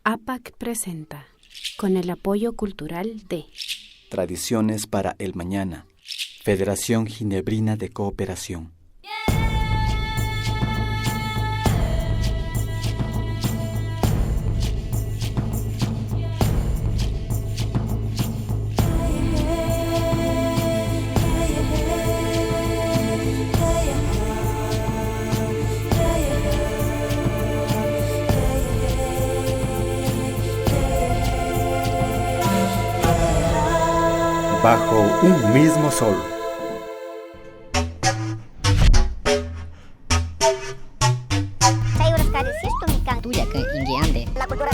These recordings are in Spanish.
APAC presenta, con el apoyo cultural de Tradiciones para el Mañana, Federación Ginebrina de Cooperación. Bajo un mismo sol. La cultura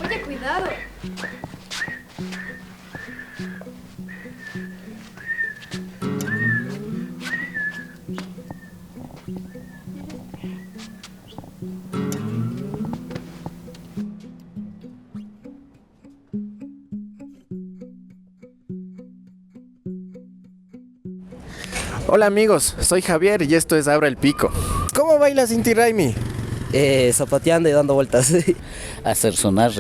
Oye, cuidado. Hola amigos, soy Javier y esto es Abra el Pico. ¿Cómo bailas Inti Raymi? Zapateando y dando vueltas. Hacer sonar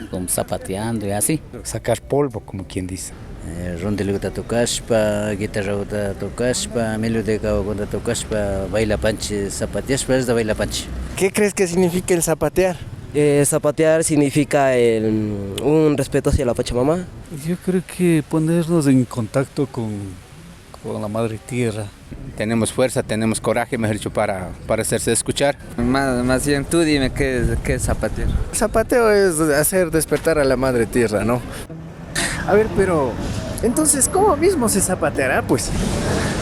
como zapateando y así. Sacar polvo, como quien dice. Rondeluta tocashpa, guitarra tocashpa, melodía tocashpa, baila panche, zapateashpa es de baila panche. ¿Qué crees que significa el zapatear? Zapatear significa un respeto hacia la Pachamama. Yo creo que ponernos en contacto con la madre tierra. Tenemos fuerza, tenemos coraje, mejor dicho, para hacerse escuchar. Más bien tú dime qué es zapatear. Zapateo es hacer despertar a la madre tierra, ¿no? A ver, pero entonces, ¿cómo mismo se zapateará, pues?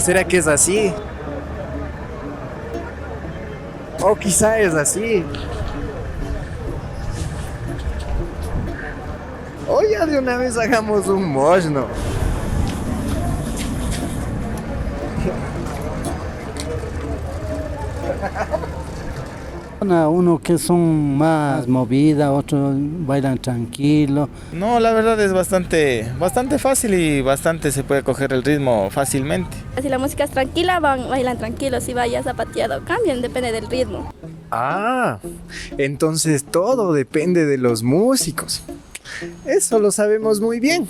¿Será que es así? O quizá es así. O ya de una vez hagamos un moshno. Uno que son más movidas, otros bailan tranquilo. No, la verdad es bastante fácil y bastante se puede coger el ritmo fácilmente. Si la música es tranquila, bailan tranquilos. Si vaya zapateado, cambian, depende del ritmo. Ah, entonces todo depende de los músicos. Eso lo sabemos muy bien.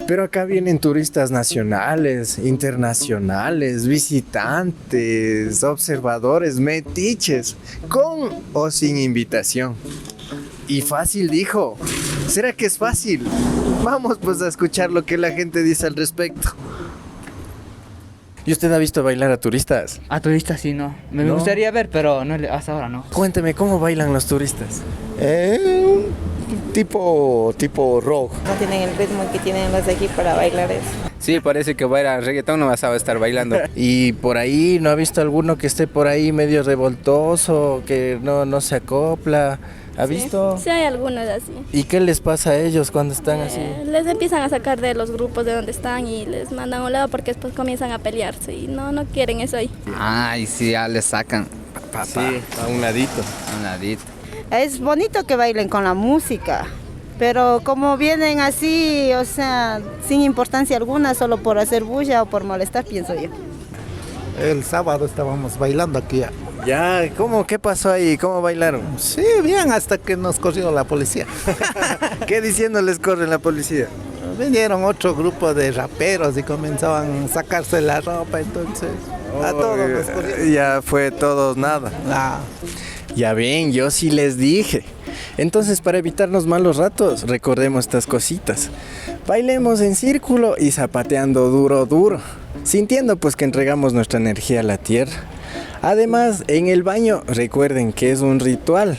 Pero acá vienen turistas nacionales, internacionales, visitantes, observadores, metiches, con o sin invitación. Y fácil dijo. ¿Será que es fácil? Vamos pues a escuchar lo que la gente dice al respecto. ¿Y usted ha visto bailar a turistas? A turistas sí, no. Me gustaría ver, pero no, hasta ahora no. Cuénteme, ¿cómo bailan los turistas? Tipo rock. No tienen el ritmo que tienen los de aquí para bailar eso. Sí, parece que baila reggaetón, no vas a estar bailando. ¿Y por ahí no ha visto alguno que esté por ahí medio revoltoso, que no se acopla? ¿Ha visto? Sí, hay algunos así. ¿Y qué les pasa a ellos cuando están así? Les empiezan a sacar de los grupos de donde están y les mandan a un lado porque después comienzan a pelearse y no quieren eso ahí. Y sí, ya les sacan. Sí, a un ladito. A un ladito. Es bonito que bailen con la música, pero como vienen así, o sea, sin importancia alguna, solo por hacer bulla o por molestar, pienso yo. El sábado estábamos bailando aquí. Ya, ¿cómo? ¿Qué pasó ahí? ¿Cómo bailaron? Sí, bien, hasta que nos corrió la policía. ¿Qué diciendo les corre la policía? Vinieron otro grupo de raperos y comenzaban a sacarse la ropa, entonces a todos nos corrieron. Ya fue todos nada. Ya ven, yo sí les dije. Entonces, para evitarnos malos ratos, recordemos estas cositas. Bailemos en círculo y zapateando duro, sintiendo pues que entregamos nuestra energía a la tierra. Además, en el baño, recuerden que es un ritual.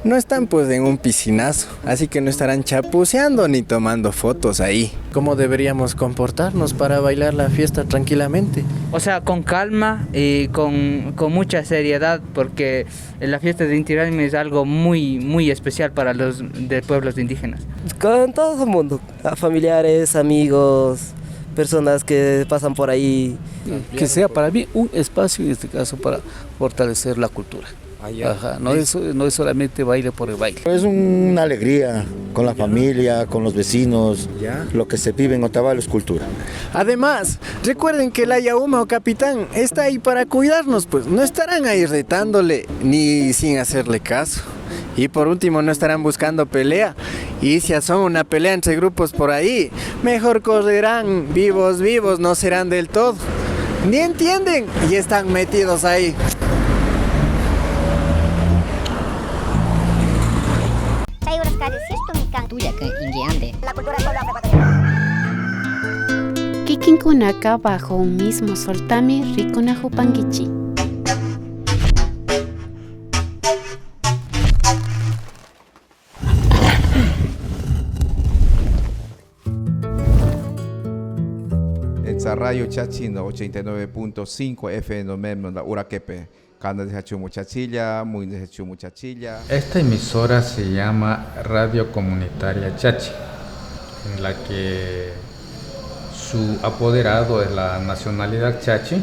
no están pues en un piscinazo, así que no estarán chapuceando ni tomando fotos ahí. ¿Cómo deberíamos comportarnos para bailar la fiesta tranquilamente? O sea, con calma y con mucha seriedad, porque la fiesta de Inti Raymi es algo muy especial para los de pueblos indígenas. Con todo el mundo, familiares, amigos, personas que pasan por ahí. Que sea para mí un espacio, en este caso, para fortalecer la cultura. Ajá, no es solamente baile por el baile. Es una alegría con la familia, con los vecinos, lo que se vive en Otavalo es cultura. Además, recuerden que la Yauma o capitán está ahí para cuidarnos, pues no estarán ahí retándole ni sin hacerle caso. Y por último, no estarán buscando pelea. Y si son una pelea entre grupos por ahí, mejor correrán vivos, no serán del todo. Ni entienden y están metidos ahí. Kikinkunaka bajo un mismo soltami rikuna hupangichi. Radio Chachi 89.5 FM la Uraquepe. Esta emisora se llama Radio Comunitaria Chachi, en la que su apoderado es la nacionalidad Chachi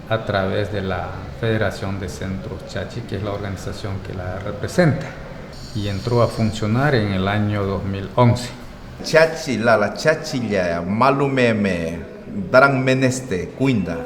a través de la Federación de Centros Chachi, que es la organización que la representa, y entró a funcionar en el año 2011. Chachi la Chachi ya malumeme darán meneste cuinda.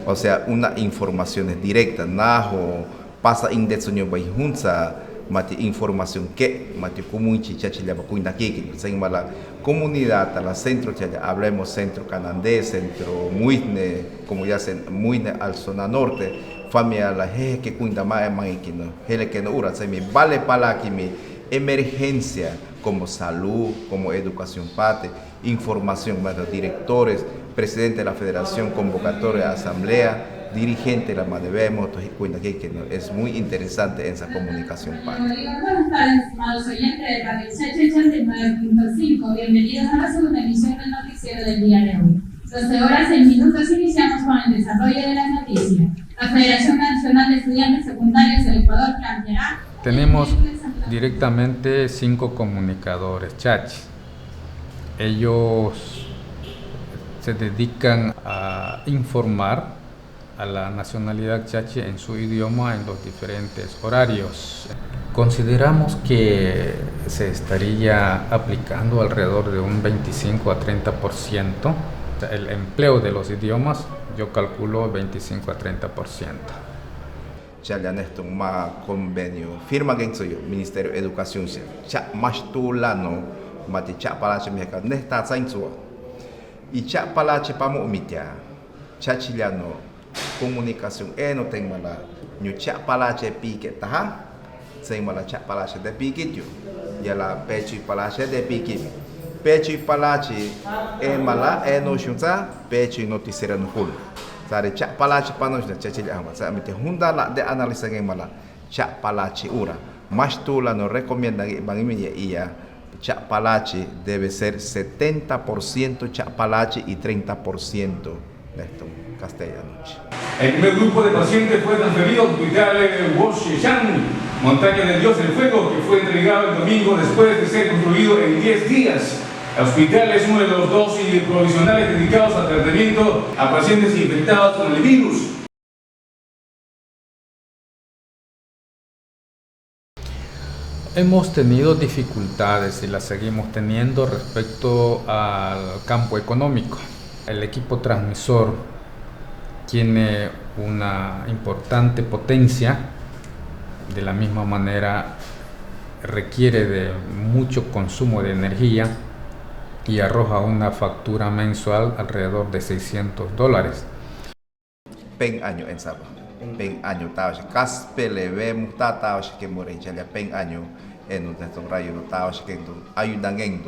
O sea, una información directa, najo, pasa indexonio baijunza, mati información que, mati comunchi chachilla bacuinda kiki, se la comunidad, la centro chaya, hablemos centro canandé, centro muisne, como ya se muisne al zona norte, familia la je que cuinda más maikino, hele que no ura, se me vale para que mi emergencia como salud, como educación pate, información más los directores, presidente de la federación, convocatoria, asamblea, dirigente de la Madebemos, es muy interesante esa comunicación. Buenas tardes, estimados oyentes de Radio Chachi 89.5. Bienvenidos a la segunda emisión del noticiero del día de hoy. 12 horas en minutos iniciamos con el desarrollo de las noticias. La Federación Nacional de Estudiantes Secundarios del Ecuador planteará... Tenemos directamente 5 comunicadores chachis. Ellos se dedican a informar a la nacionalidad chachi en su idioma en los diferentes horarios. Consideramos que se estaría aplicando alrededor de un 25 a 30%. El empleo de los idiomas, yo calculo 25 a 30%. Ya le han hecho un convenio. Firma que soy yo, Ministerio de Educación. Ya más tú la no, mati ya para la chimica, no está sainzua. Y cha palache pamo umitia, cha chiliano comunicación no tengo la ñu cha palache pique taja, se mala cha palache de pique yo, ya la pecho y palache de pique, pecho y palache mala no shunza, pecho y noticiero no full, sare cha palache pano cha chiliano, sa mete hunda la de analiza que mala cha palache ura, más tú la no recomienda que van y ya. Chapalache debe ser 70% Chapalache y 30% de esto castellano. El primer grupo de pacientes fue transferido al hospital Woshechan, Montaña del Dios del Fuego, que fue entregado el domingo después de ser construido en 10 días. El hospital es uno de los 2 provisionales dedicados al tratamiento a pacientes infectados con el virus. Hemos tenido dificultades y las seguimos teniendo respecto al campo económico. El equipo transmisor tiene una importante potencia, de la misma manera requiere de mucho consumo de energía y arroja una factura mensual alrededor de $600. Pen año en Saba. Pen año taos caspele vemos taos que moren ya pen año en un rayo taos que ayudan en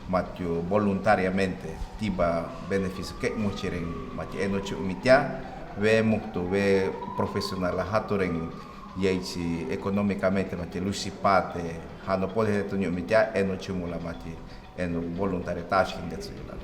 matio voluntariamente tiba beneficio que mucheren matio en ocho mitia vemos tu ve profesional hatoren y económicamente mati lusipate hano pode retunyo mitia eno chimula mati eno voluntariedade indetsuela.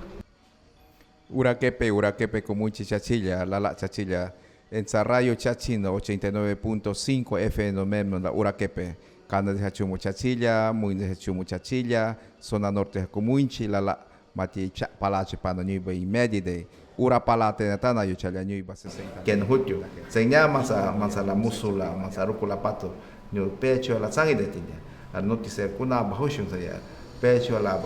Urakepe Comunchi Chachilla, Lala Chachilla, en Sarrayo Chachino 89.5 FM Memo la Urakepe, Cana de Hachumo Chachilla, Muy de Hachumo Chachilla, Zona Norte de Comunchi, Lala Mati Palache Pano Nuiba y Medide, Ura Palate Natana Yuchala Nuiba 60. Que en Jutio, se llama Mansa la Musula, Mansa Rúcula Pato, New Pecho la Sangi de Tilla, al noticer Kuna Bahushun Saya, Pecho la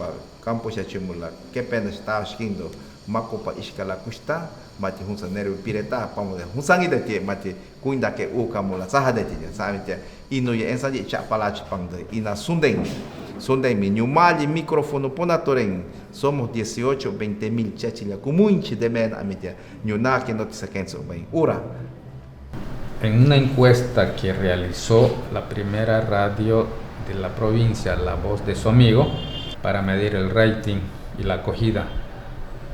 Campo Chachimula, que pena está esquindo. Makopa iskala kusta mati hunsa neru pireta pamo de hunsangi de tie mati kuinda ke ukamula saha de tie samite ino ye ensaji cha palachi pangde ina sunden mi nyumali micrófono ponatoren somos 20 mil chachilla kumunchi de men amitia nyuna que noticia kenso bain ura. En una encuesta que realizó la primera radio de la provincia, La Voz de su Amigo, para medir el rating y la acogida,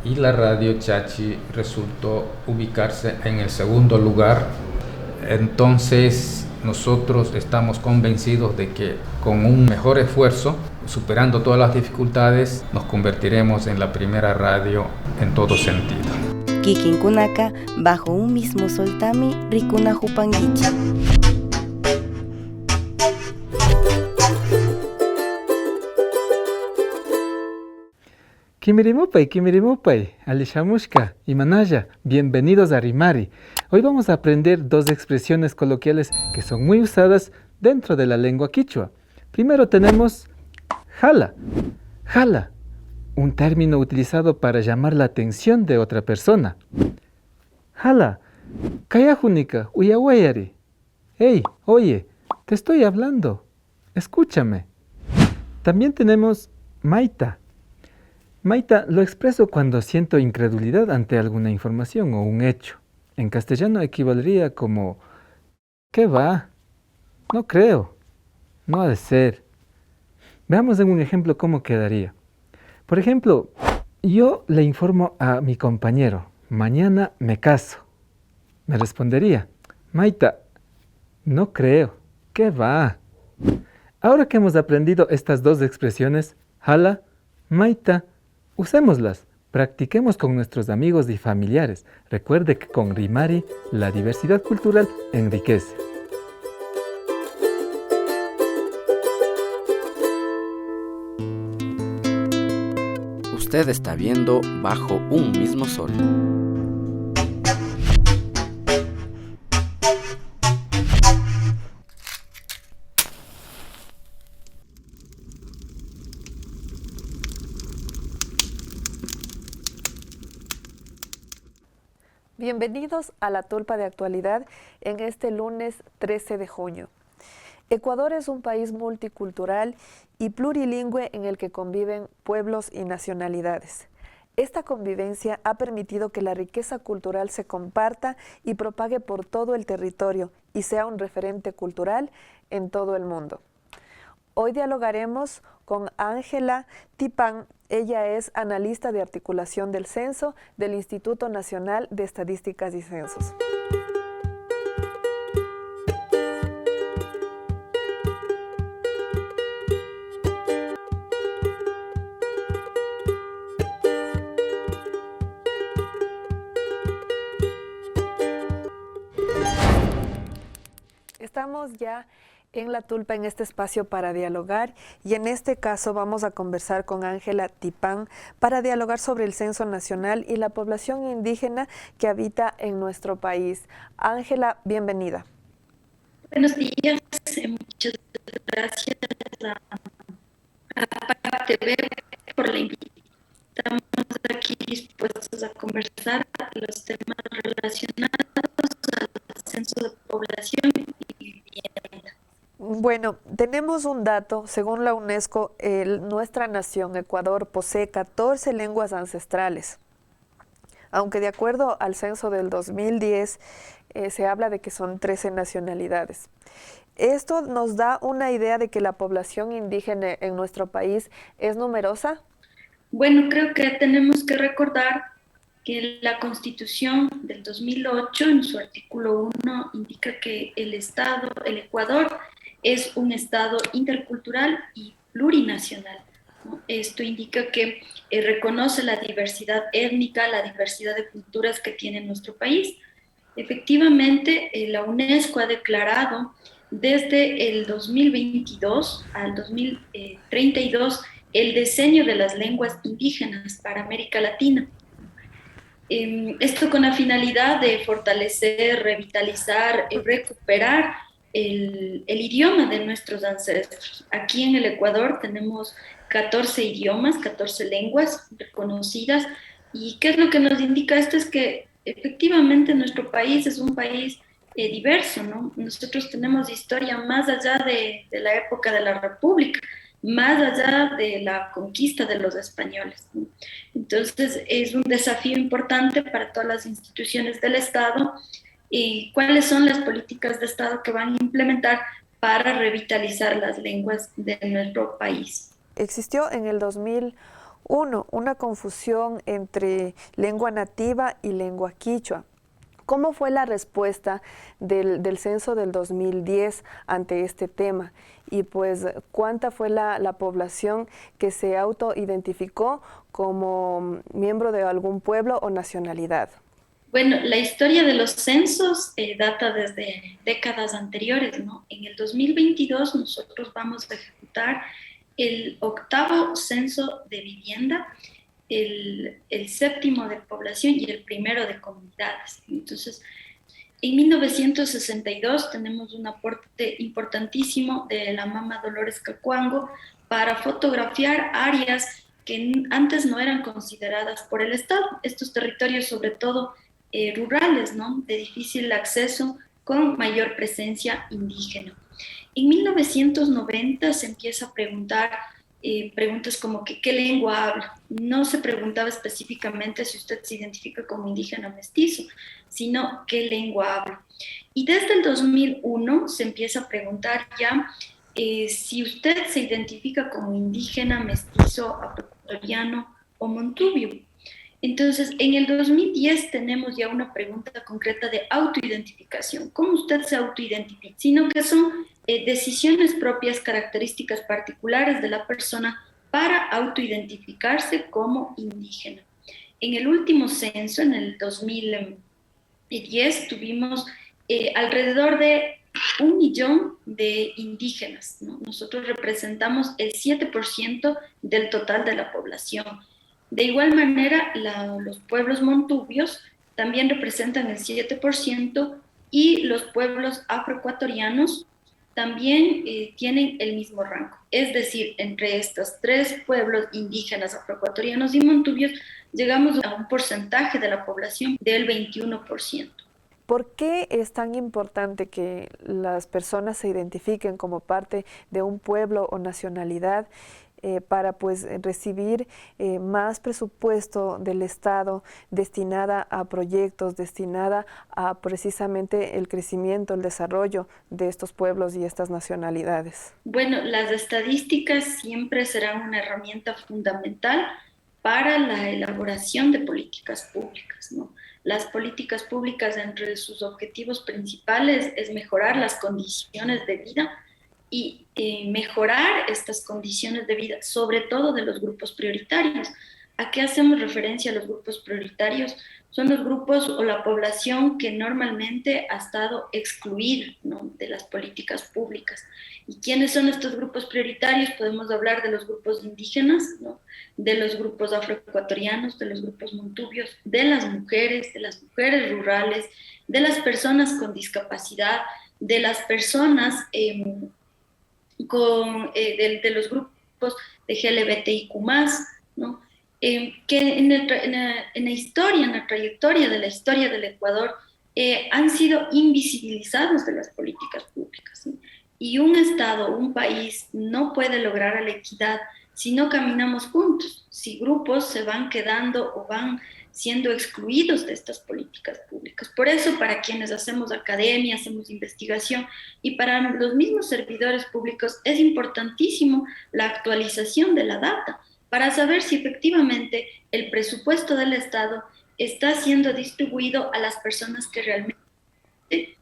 y la radio Chachi resultó ubicarse en el segundo lugar. Entonces nosotros estamos convencidos de que con un mejor esfuerzo, superando todas las dificultades, nos convertiremos en la primera radio en todo sentido. Kikinkunaka bajo un mismo soltami rikuna hupangichi. Kimirimupay, Alishamushka y Manaya, bienvenidos a Rimari. Hoy vamos a aprender dos expresiones coloquiales que son muy usadas dentro de la lengua quichua. Primero tenemos jala. Jala, un término utilizado para llamar la atención de otra persona. Jala, kayajunika, uyawayari. Hey, oye, te estoy hablando, escúchame. También tenemos maita. Maita lo expreso cuando siento incredulidad ante alguna información o un hecho. En castellano equivaldría como ¿qué va? No creo. No ha de ser. Veamos en un ejemplo cómo quedaría. Por ejemplo, yo le informo a mi compañero, mañana me caso. Me respondería, Maita, no creo. ¿Qué va? Ahora que hemos aprendido estas dos expresiones, jala, maita, usémoslas, practiquemos con nuestros amigos y familiares. Recuerde que con Rimari la diversidad cultural enriquece. Usted está viendo Bajo un mismo sol. Bienvenidos a La Tulpa de Actualidad en este lunes 13 de junio. Ecuador es un país multicultural y plurilingüe en el que conviven pueblos y nacionalidades. Esta convivencia ha permitido que la riqueza cultural se comparta y propague por todo el territorio y sea un referente cultural en todo el mundo. Hoy dialogaremos con Ángela Tipán. Ella es analista de articulación del censo del Instituto Nacional de Estadísticas y Censos. Estamos ya en La Tulpa, en este espacio para dialogar, y en este caso vamos a conversar con Ángela Tipán para dialogar sobre el censo nacional y la población indígena que habita en nuestro país. Ángela, bienvenida. Buenos días, muchas gracias a PAC TV por la invitación. Estamos aquí dispuestos a conversar los temas relacionados al censo de población y vivienda. Bueno, tenemos un dato, según la UNESCO, nuestra nación, Ecuador, posee 14 lenguas ancestrales, aunque de acuerdo al censo del 2010 se habla de que son 13 nacionalidades. ¿Esto nos da una idea de que la población indígena en nuestro país es numerosa? Bueno, creo que tenemos que recordar que la Constitución del 2008, en su artículo 1, indica que el Ecuador, es un Estado intercultural y plurinacional, ¿no? Esto indica que reconoce la diversidad étnica, la diversidad de culturas que tiene nuestro país. Efectivamente, la UNESCO ha declarado desde el 2022 al 2032 el diseño de las lenguas indígenas para América Latina. Esto con la finalidad de fortalecer, revitalizar, recuperar el idioma de nuestros ancestros. Aquí en el Ecuador tenemos 14 idiomas, 14 lenguas reconocidas. ¿Y qué es lo que nos indica esto? Es que efectivamente nuestro país es un país diverso, ¿no? Nosotros tenemos historia más allá de la época de la República, más allá de la conquista de los españoles, ¿no? Entonces es un desafío importante para todas las instituciones del Estado. ¿Y cuáles son las políticas de Estado que van a implementar para revitalizar las lenguas de nuestro país? Existió en el 2001 una confusión entre lengua nativa y lengua quichua. ¿Cómo fue la respuesta del censo del 2010 ante este tema? Y pues, ¿cuánta fue la población que se autoidentificó como miembro de algún pueblo o nacionalidad? Bueno, la historia de los censos data desde décadas anteriores, ¿no? En el 2022 nosotros vamos a ejecutar el 8º censo de vivienda, el 7º de población y el 1º de comunidades. Entonces, en 1962 tenemos un aporte importantísimo de la Mama Dolores Cacuango para fotografiar áreas que antes no eran consideradas por el Estado. Estos territorios, sobre todo rurales, ¿no? De difícil acceso, con mayor presencia indígena. En 1990 se empieza a preguntar preguntas como que ¿qué lengua habla? No se preguntaba específicamente si usted se identifica como indígena o mestizo, sino ¿qué lengua habla? Y desde el 2001 se empieza a preguntar ya si usted se identifica como indígena, mestizo, afroecuatoriano o montubio. Entonces, en el 2010 tenemos ya una pregunta concreta de autoidentificación. ¿Cómo usted se autoidentifica? Sino que son decisiones propias, características particulares de la persona para autoidentificarse como indígena. En el último censo, en el 2010, tuvimos alrededor de 1 millón de indígenas, ¿no? Nosotros representamos el 7% del total de la población. De igual manera, los pueblos montubios también representan el 7% y los pueblos afroecuatorianos también tienen el mismo rango. Es decir, entre estos 3 pueblos indígenas, afroecuatorianos y montubios, llegamos a un porcentaje de la población del 21%. ¿Por qué es tan importante que las personas se identifiquen como parte de un pueblo o nacionalidad para pues recibir más presupuesto del Estado destinada a proyectos, destinada a precisamente el crecimiento, el desarrollo de estos pueblos y estas nacionalidades? Bueno, las estadísticas siempre serán una herramienta fundamental para la elaboración de políticas públicas, ¿no? Las políticas públicas, entre sus objetivos principales, es mejorar las condiciones de vida y mejorar estas condiciones de vida, sobre todo de los grupos prioritarios. ¿A qué hacemos referencia a los grupos prioritarios? Son los grupos o la población que normalmente ha estado excluida, ¿no?, de las políticas públicas. ¿Y quiénes son estos grupos prioritarios? Podemos hablar de los grupos indígenas, ¿no?, de los grupos afroecuatorianos, de los grupos montubios, de las mujeres rurales, de las personas con discapacidad, de las personas de los grupos de LGBTIQ+, ¿no? Que en la historia, en la trayectoria de la historia del Ecuador, han sido invisibilizados de las políticas públicas, ¿sí? Y un Estado, un país, no puede lograr la equidad si no caminamos juntos, si grupos se van quedando o van siendo excluidos de estas políticas públicas. Por eso, para quienes hacemos academia, hacemos investigación, y para los mismos servidores públicos, es importantísimo la actualización de la data, para saber si efectivamente el presupuesto del Estado está siendo distribuido a las personas que realmente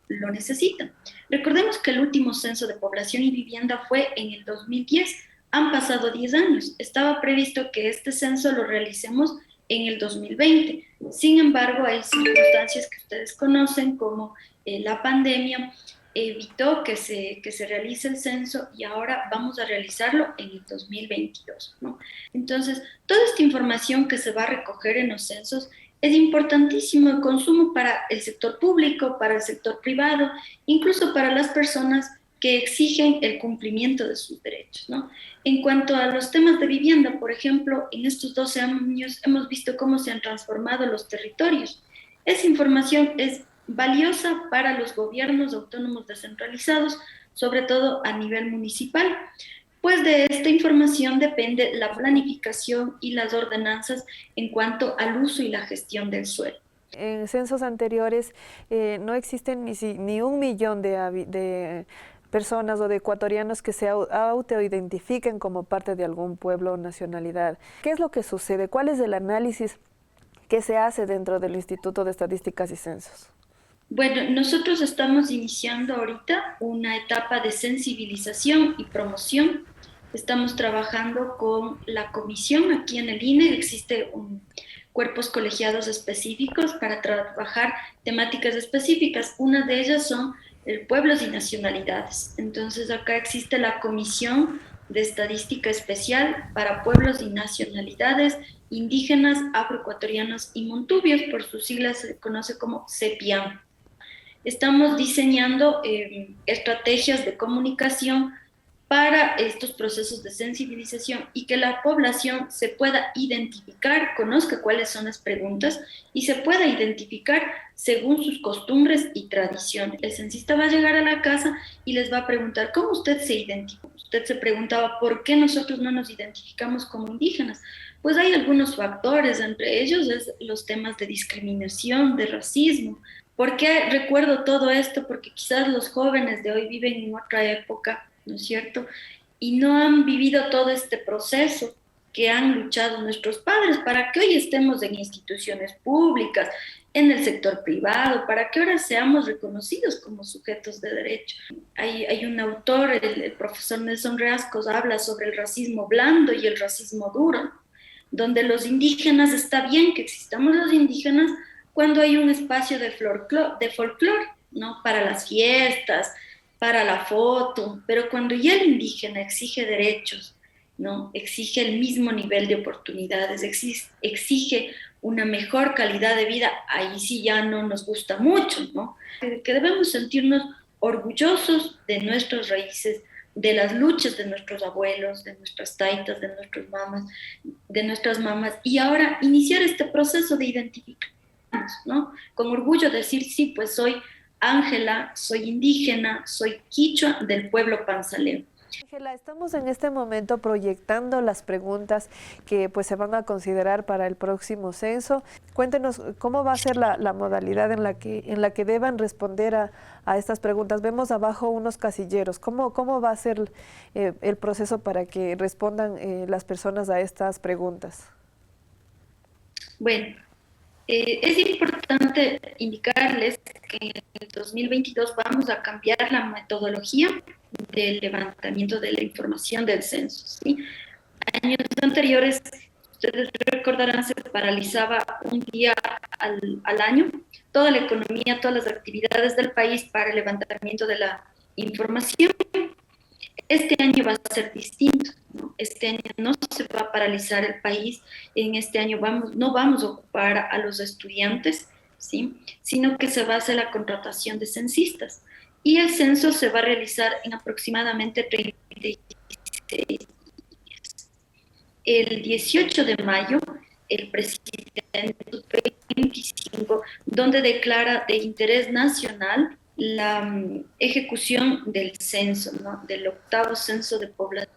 lo necesitan. Recordemos que el último censo de población y vivienda fue en el 2010. Han pasado 10 años. Estaba previsto que este censo lo realicemos en el 2020. Sin embargo, hay circunstancias que ustedes conocen, como la pandemia, evitó que se realice el censo y ahora vamos a realizarlo en el 2022, ¿no? Entonces, toda esta información que se va a recoger en los censos es importantísimo el consumo para el sector público, para el sector privado, incluso para las personas que exigen el cumplimiento de sus derechos, ¿no? En cuanto a los temas de vivienda, por ejemplo, en estos 12 años hemos visto cómo se han transformado los territorios. Esa información es valiosa para los gobiernos autónomos descentralizados, sobre todo a nivel municipal, pues de esta información depende la planificación y las ordenanzas en cuanto al uso y la gestión del suelo. En censos anteriores no existen ni 1 millón de personas o de ecuatorianos que se autoidentifiquen como parte de algún pueblo o nacionalidad. ¿Qué es lo que sucede? ¿Cuál es el análisis que se hace dentro del Instituto de Estadísticas y Censos? Bueno, nosotros estamos iniciando ahorita una etapa de sensibilización y promoción. Estamos trabajando con la comisión aquí en el INE. Existe cuerpos colegiados específicos para trabajar temáticas específicas. Una de ellas son pueblos y nacionalidades. Entonces acá existe la Comisión de Estadística Especial para Pueblos y Nacionalidades Indígenas, Afroecuatorianos y Montubios, por sus siglas se conoce como CEPIAM. Estamos diseñando estrategias de comunicación para estos procesos de sensibilización y que la población se pueda identificar, conozca cuáles son las preguntas y se pueda identificar según sus costumbres y tradiciones. El censista va a llegar a la casa y les va a preguntar cómo usted se identifica. Usted se preguntaba por qué nosotros no nos identificamos como indígenas. Pues hay algunos factores, entre ellos es los temas de discriminación, de racismo. ¿Por qué recuerdo todo esto? Porque quizás los jóvenes de hoy viven en otra época, ¿no es cierto? Y no han vivido todo este proceso que han luchado nuestros padres para que hoy estemos en instituciones públicas, en el sector privado, para que ahora seamos reconocidos como sujetos de derecho. Hay un autor, el profesor Nelson Reascos, habla sobre el racismo blando y el racismo duro, donde los indígenas, está bien que existamos los indígenas cuando hay un espacio de folclore, ¿no? Para las fiestas, para la foto, pero cuando ya el indígena exige derechos, ¿no? Exige el mismo nivel de oportunidades, exige una mejor calidad de vida, ahí sí ya no nos gusta mucho, ¿no? Que debemos sentirnos orgullosos de nuestras raíces, de las luchas de nuestros abuelos, de nuestras taitas, de nuestras mamás, y ahora iniciar este proceso de identificarnos, ¿no? Con orgullo decir, sí, pues soy Ángela, soy indígena, soy quichua del pueblo panzaleo. Ángela, estamos en este momento proyectando las preguntas que pues se van a considerar para el próximo censo. Cuéntenos cómo va a ser la modalidad en la que deban responder a estas preguntas. Vemos abajo unos casilleros. ¿Cómo va a ser el proceso para que respondan las personas a estas preguntas? Bueno, es importante indicarles que en el 2022 vamos a cambiar la metodología del levantamiento de la información del censo, ¿sí? Años anteriores, ustedes recordarán, se paralizaba un día al año toda la economía, todas las actividades del país para el levantamiento de la información. Este año va a ser distinto, ¿no? Este año no se va a paralizar el país, en este año no vamos a ocupar a los estudiantes, ¿sí? Sino que se va a hacer la contratación de censistas. Y el censo se va a realizar en aproximadamente 36 días. El 18 de mayo, el presidente 25, donde declara de interés nacional la ejecución del censo, ¿no? Del 8º censo de población,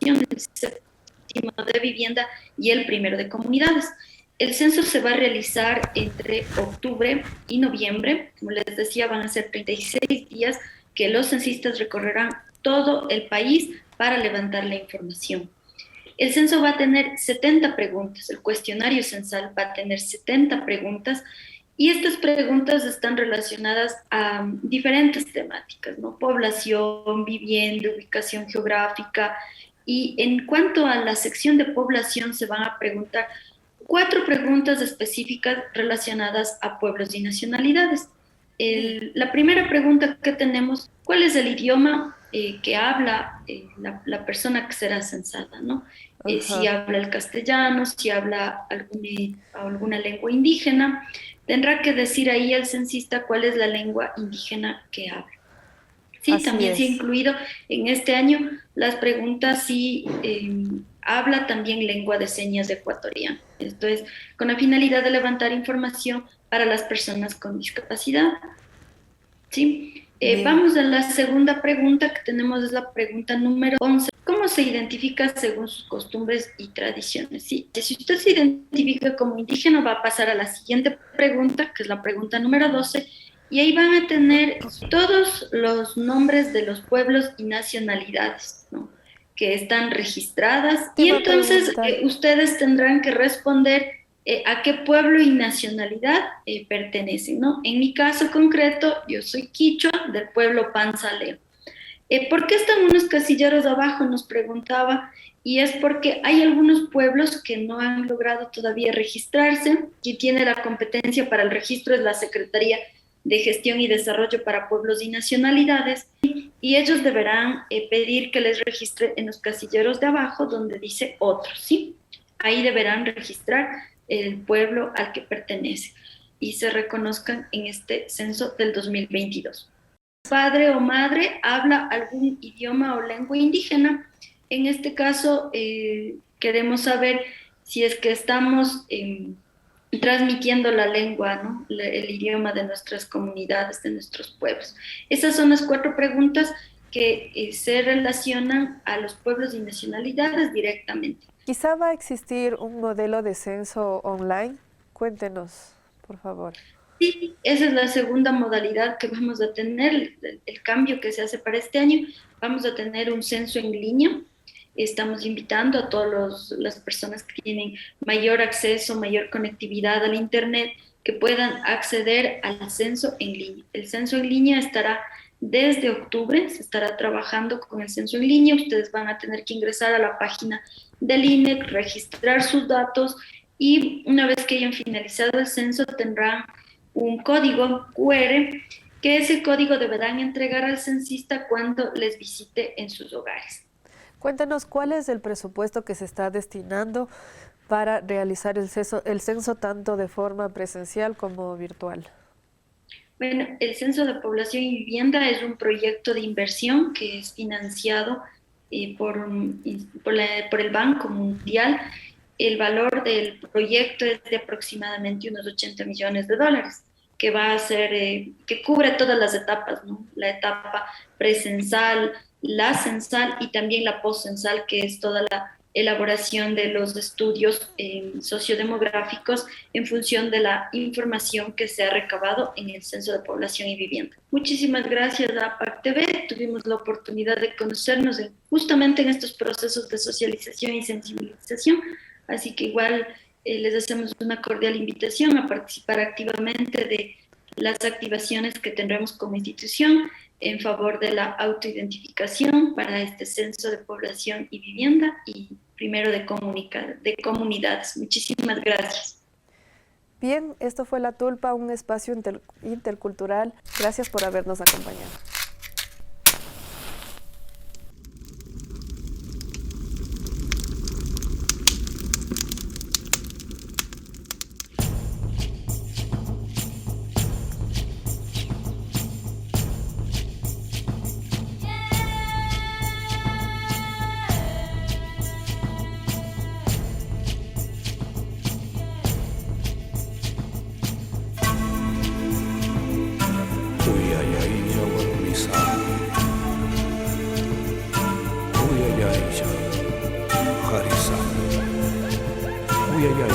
el 7º de vivienda y el 1º de comunidades. El censo se va a realizar entre octubre y noviembre. Como les decía, van a ser 36 días que los censistas recorrerán todo el país para levantar la información. El censo va a tener 70 preguntas, el cuestionario censal va a tener 70 preguntas y estas preguntas están relacionadas a diferentes temáticas, ¿no? Población, vivienda, ubicación geográfica. Y en cuanto a la sección de población, se van a preguntar 4 preguntas específicas relacionadas a pueblos y nacionalidades. La primera pregunta que tenemos, ¿cuál es el idioma que habla la persona que será censada, ¿no? Si habla el castellano, si habla alguna lengua indígena, tendrá que decir ahí el censista cuál es la lengua indígena que habla. Sí, Así también es. se ha incluido en este año las preguntas si habla también lengua de señas ecuatoriana. Esto es con la finalidad de levantar información para las personas con discapacidad. ¿Sí? Vamos a la segunda pregunta que tenemos, es la pregunta número 11. ¿Cómo se identifica según sus costumbres y tradiciones? ¿Sí? Si usted se identifica como indígena, va a pasar a la siguiente pregunta, que es la pregunta número 12, y ahí van a tener todos los nombres de los pueblos y nacionalidades, ¿no?, que están registradas, y entonces ustedes tendrán que responder a qué pueblo y nacionalidad pertenecen, ¿no? En mi caso concreto, yo soy quichua del pueblo Panzaleo. ¿Por qué están unos casilleros abajo?, nos preguntaba, y es porque hay algunos pueblos que no han logrado todavía registrarse, y tiene la competencia para el registro es la Secretaría de Gestión y Desarrollo para Pueblos y Nacionalidades, y ellos deberán pedir que les registre en los casilleros de abajo donde dice otros, ¿sí? Ahí deberán registrar el pueblo al que pertenece y se reconozcan en este censo del 2022. Padre o madre habla algún idioma o lengua indígena. En este caso queremos saber si es que estamos transmitiendo la lengua, ¿no?, el idioma de nuestras comunidades, de nuestros pueblos. Esas son las 4 preguntas que se relacionan a los pueblos y nacionalidades directamente. Quizá va a existir un modelo de censo online. Cuéntenos, por favor. Sí, esa es la segunda modalidad que vamos a tener, el cambio que se hace para este año. Vamos a tener un censo en línea. Estamos invitando a todas las personas que tienen mayor acceso, mayor conectividad al Internet, que puedan acceder al censo en línea. El censo en línea estará desde octubre, se estará trabajando con el censo en línea. Ustedes van a tener que ingresar a la página del INEC, registrar sus datos y una vez que hayan finalizado el censo tendrán un código QR que ese código deberán entregar al censista cuando les visite en sus hogares. Cuéntanos cuál es el presupuesto que se está destinando para realizar el censo tanto de forma presencial como virtual. Bueno, el Censo de Población y Vivienda es un proyecto de inversión que es financiado por el Banco Mundial. El valor del proyecto es de aproximadamente unos $80 millones, que va a ser, que cubre todas las etapas, ¿no? La etapa precensal, la censal y también la postcensal, que es toda la elaboración de los estudios sociodemográficos en función de la información que se ha recabado en el Censo de Población y Vivienda. Muchísimas gracias a APAC TV. Tuvimos la oportunidad de conocernos justamente en estos procesos de socialización y sensibilización, así que igual les hacemos una cordial invitación a participar activamente de las activaciones que tendremos como institución en favor de la autoidentificación para este Censo de Población y Vivienda y primero de comunidades. Muchísimas gracias. Bien, esto fue La Tulpa, un espacio intercultural. Gracias por habernos acompañado. Uya ya,